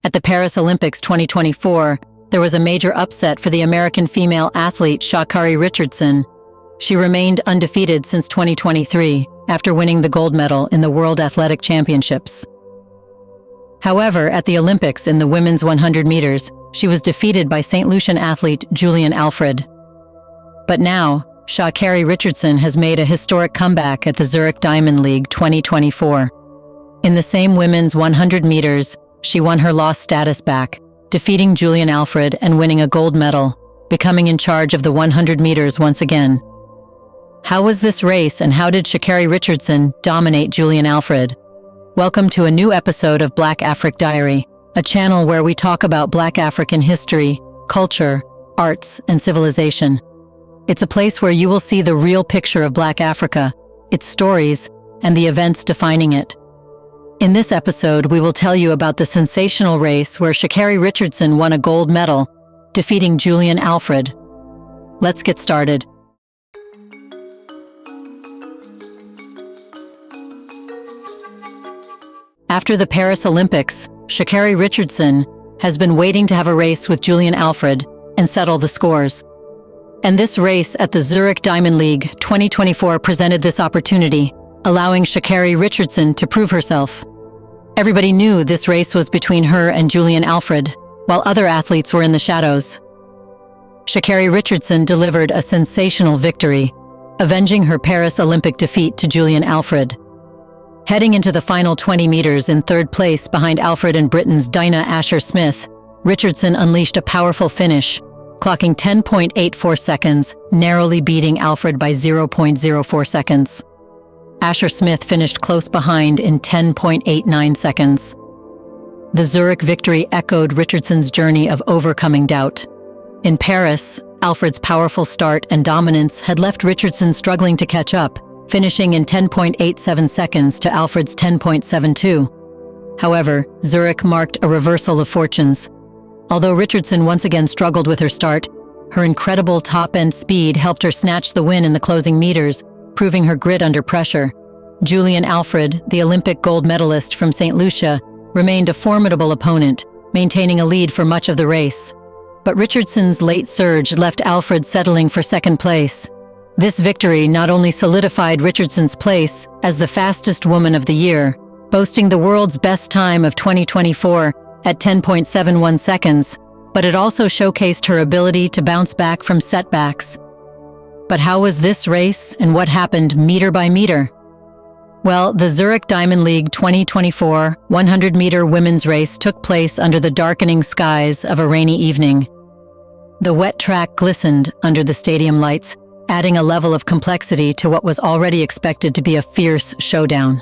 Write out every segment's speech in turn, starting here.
At the Paris Olympics 2024, there was a major upset for the American female athlete Sha'Carri Richardson. She remained undefeated since 2023 after winning the gold medal in the World Athletic Championships. However, at the Olympics in the women's 100 meters, she was defeated by St. Lucian athlete Julian Alfred. But now, Sha'Carri Richardson has made a historic comeback at the Zurich Diamond League 2024. In the same women's 100 meters, she won her lost status back, defeating Julian Alfred and winning a gold medal, becoming in charge of the 100 meters once again. How was this race and how did Sha'Carri Richardson dominate Julian Alfred? Welcome to a new episode of Black Afric Diary, a channel where we talk about Black African history, culture, arts, and civilization. It's a place where you will see the real picture of Black Africa, its stories, and the events defining it. In this episode, we will tell you about the sensational race where Sha'Carri Richardson won a gold medal, defeating Julian Alfred. Let's get started. After the Paris Olympics, Sha'Carri Richardson has been waiting to have a race with Julian Alfred and settle the scores. And this race at the Zurich Diamond League 2024 presented this opportunity, allowing Sha'Carri Richardson to prove herself. Everybody knew this race was between her and Julian Alfred, while other athletes were in the shadows. Sha'Carri Richardson delivered a sensational victory, avenging her Paris Olympic defeat to Julian Alfred. Heading into the final 20 meters in third place behind Alfred and Britain's Dinah Asher-Smith, Richardson unleashed a powerful finish, clocking 10.84 seconds, narrowly beating Alfred by 0.04 seconds. Asher-Smith finished close behind in 10.89 seconds. The Zurich victory echoed Richardson's journey of overcoming doubt. In Paris, Alfred's powerful start and dominance had left Richardson struggling to catch up, finishing in 10.87 seconds to Alfred's 10.72. However, Zurich marked a reversal of fortunes. Although Richardson once again struggled with her start, her incredible top-end speed helped her snatch the win in the closing meters, proving her grit under pressure. Julian Alfred, the Olympic gold medalist from St. Lucia, remained a formidable opponent, maintaining a lead for much of the race. But Richardson's late surge left Alfred settling for second place. This victory not only solidified Richardson's place as the fastest woman of the year, boasting the world's best time of 2024 at 10.71 seconds, but it also showcased her ability to bounce back from setbacks. But how was this race and what happened meter by meter? Well, the Zurich Diamond League 2024 100-meter women's race took place under the darkening skies of a rainy evening. The wet track glistened under the stadium lights, adding a level of complexity to what was already expected to be a fierce showdown.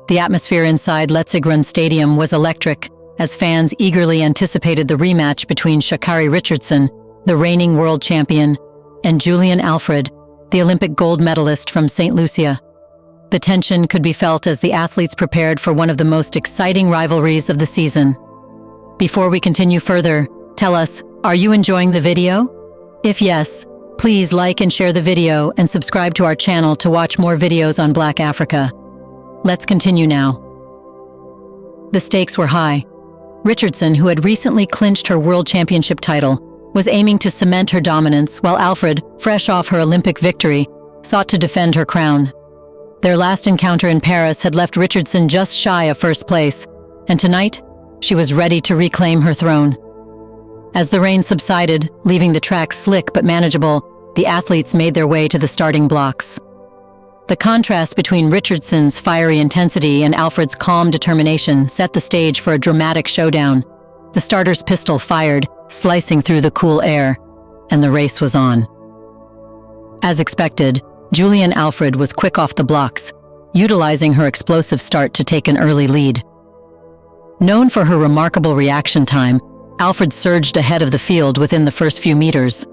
The atmosphere inside Letzigrund Stadium was electric, as fans eagerly anticipated the rematch between Sha'Carri Richardson, the reigning world champion, and Julian Alfred, the Olympic gold medalist from St. Lucia. The tension could be felt as the athletes prepared for one of the most exciting rivalries of the season. Before we continue further, tell us, are you enjoying the video? If yes, please like and share the video and subscribe to our channel to watch more videos on Black Africa. Let's continue now. The stakes were high. Richardson, who had recently clinched her world championship title, was aiming to cement her dominance, while Alfred, fresh off her Olympic victory, sought to defend her crown. Their last encounter in Paris had left Richardson just shy of first place, and tonight, she was ready to reclaim her throne. As the rain subsided, leaving the track slick but manageable, the athletes made their way to the starting blocks. The contrast between Richardson's fiery intensity and Alfred's calm determination set the stage for a dramatic showdown. The starter's pistol fired, slicing through the cool air, and the race was on. As expected, Julian Alfred was quick off the blocks, utilizing her explosive start to take an early lead. Known for her remarkable reaction time, Alfred surged ahead of the field within the first few meters.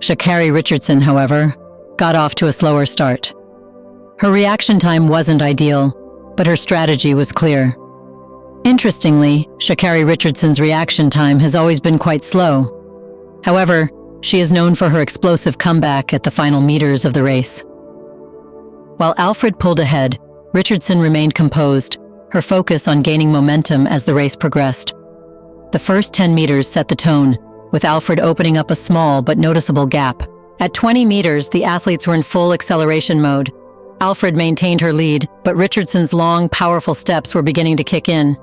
Sha'Carri Richardson, however, got off to a slower start. Her reaction time wasn't ideal, but her strategy was clear. Interestingly, Sha'Carri Richardson's reaction time has always been quite slow. However, she is known for her explosive comeback at the final meters of the race. While Alfred pulled ahead, Richardson remained composed, her focus on gaining momentum as the race progressed. The first 10 meters set the tone, with Alfred opening up a small but noticeable gap. At 20 meters, the athletes were in full acceleration mode. Alfred maintained her lead, but Richardson's long, powerful steps were beginning to kick in.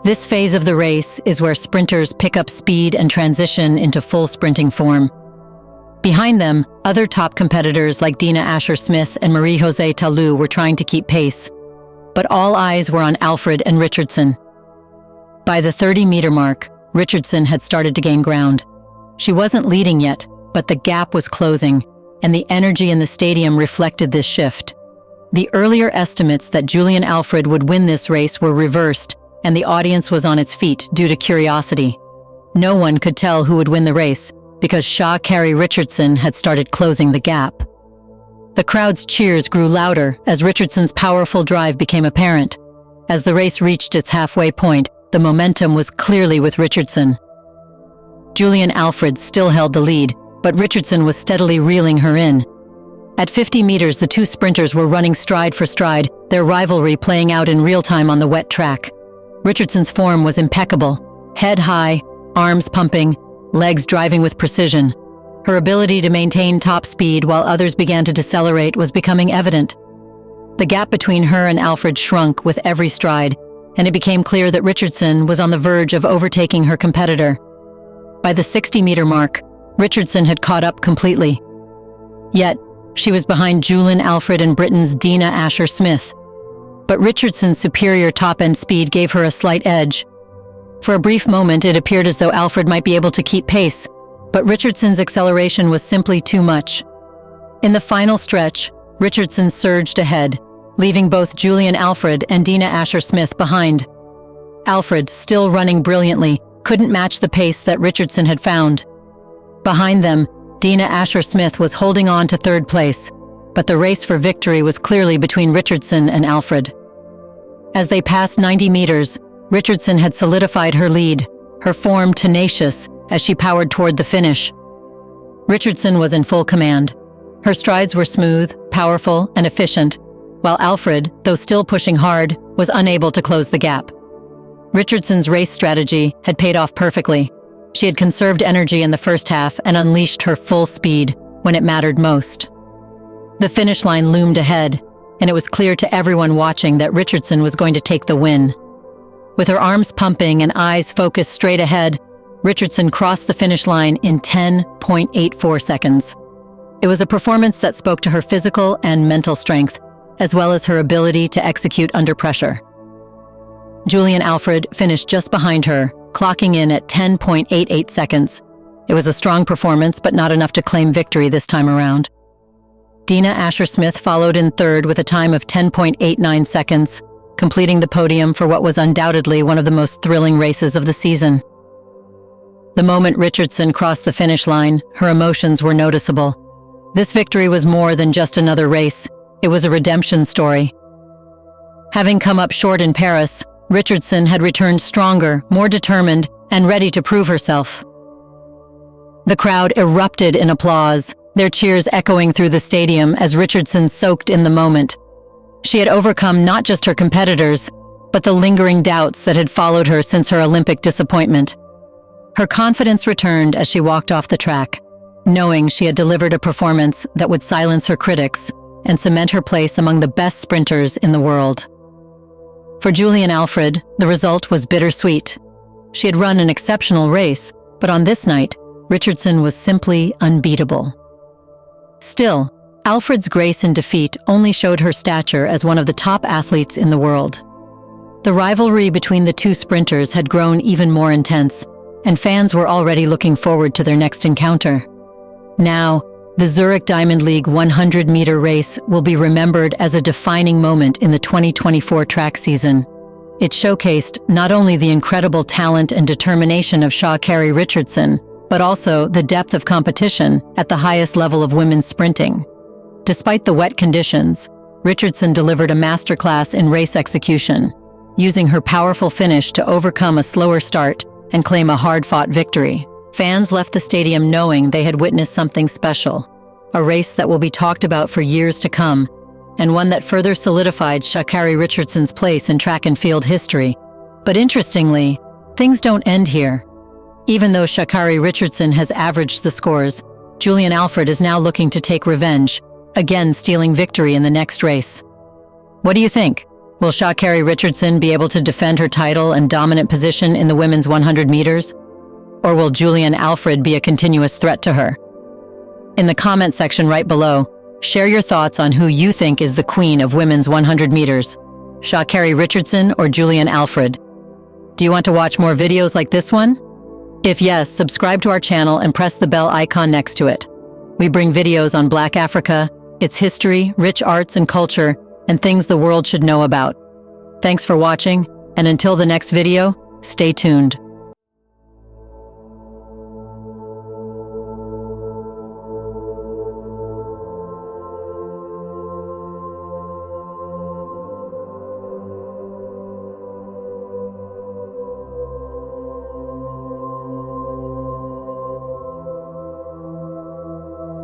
This phase of the race is where sprinters pick up speed and transition into full sprinting form. Behind them, other top competitors like Dina Asher-Smith and Marie-José Talou were trying to keep pace. But all eyes were on Alfred and Richardson. By the 30-meter mark, Richardson had started to gain ground. She wasn't leading yet, but the gap was closing, and the energy in the stadium reflected this shift. The earlier estimates that Julian Alfred would win this race were reversed, and the audience was on its feet due to curiosity. No one could tell who would win the race, because Sha'Carri Richardson had started closing the gap. The crowd's cheers grew louder as Richardson's powerful drive became apparent. As the race reached its halfway point, the momentum was clearly with Richardson. Julian Alfred still held the lead, but Richardson was steadily reeling her in. At 50 meters, the two sprinters were running stride for stride, their rivalry playing out in real time on the wet track. Richardson's form was impeccable, head high, arms pumping, legs driving with precision. Her ability to maintain top speed while others began to decelerate was becoming evident. The gap between her and Alfred shrunk with every stride, and it became clear that Richardson was on the verge of overtaking her competitor. By the 60-meter mark, Richardson had caught up completely. Yet, she was behind Julian Alfred and Britain's Dina Asher-Smith. But Richardson's superior top-end speed gave her a slight edge. For a brief moment, it appeared as though Alfred might be able to keep pace, but Richardson's acceleration was simply too much. In the final stretch, Richardson surged ahead, leaving both Julian Alfred and Dina Asher-Smith behind. Alfred, still running brilliantly, couldn't match the pace that Richardson had found. Behind them, Dina Asher-Smith was holding on to third place, but the race for victory was clearly between Richardson and Alfred. As they passed 90 meters, Richardson had solidified her lead, her form tenacious as she powered toward the finish. Richardson was in full command. Her strides were smooth, powerful, and efficient, while Alfred, though still pushing hard, was unable to close the gap. Richardson's race strategy had paid off perfectly. She had conserved energy in the first half and unleashed her full speed when it mattered most. The finish line loomed ahead, and it was clear to everyone watching that Richardson was going to take the win. With her arms pumping and eyes focused straight ahead, Richardson crossed the finish line in 10.84 seconds. It was a performance that spoke to her physical and mental strength, as well as her ability to execute under pressure. Julian Alfred finished just behind her, clocking in at 10.88 seconds. It was a strong performance, but not enough to claim victory this time around. Dina Asher-Smith followed in third with a time of 10.89 seconds, completing the podium for what was undoubtedly one of the most thrilling races of the season. The moment Richardson crossed the finish line, her emotions were noticeable. This victory was more than just another race. It was a redemption story. Having come up short in Paris, Richardson had returned stronger, more determined, and ready to prove herself. The crowd erupted in applause, their cheers echoing through the stadium as Richardson soaked in the moment. She had overcome not just her competitors, but the lingering doubts that had followed her since her Olympic disappointment. Her confidence returned as she walked off the track, knowing she had delivered a performance that would silence her critics and cement her place among the best sprinters in the world. For Julian Alfred, the result was bittersweet. She had run an exceptional race, but on this night, Richardson was simply unbeatable. Still, Alfred's grace in defeat only showed her stature as one of the top athletes in the world. The rivalry between the two sprinters had grown even more intense, and fans were already looking forward to their next encounter. Now, the Zurich Diamond League 100-meter race will be remembered as a defining moment in the 2024 track season. It showcased not only the incredible talent and determination of Sha'Carri Richardson, but also the depth of competition at the highest level of women's sprinting. Despite the wet conditions, Richardson delivered a masterclass in race execution, using her powerful finish to overcome a slower start and claim a hard-fought victory. Fans left the stadium knowing they had witnessed something special, a race that will be talked about for years to come, and one that further solidified Sha'Carri Richardson's place in track and field history. But interestingly, things don't end here. Even though Sha'Carri Richardson has averaged the scores, Julian Alfred is now looking to take revenge, again stealing victory in the next race. What do you think? Will Sha'Carri Richardson be able to defend her title and dominant position in the women's 100 meters? Or will Julian Alfred be a continuous threat to her? In the comment section right below, share your thoughts on who you think is the queen of women's 100 meters, Sha'Carri Richardson or Julian Alfred. Do you want to watch more videos like this one? If yes, subscribe to our channel and press the bell icon next to it. We bring videos on Black Africa, its history, rich arts and culture, and things the world should know about. Thanks for watching, and until the next video, stay tuned.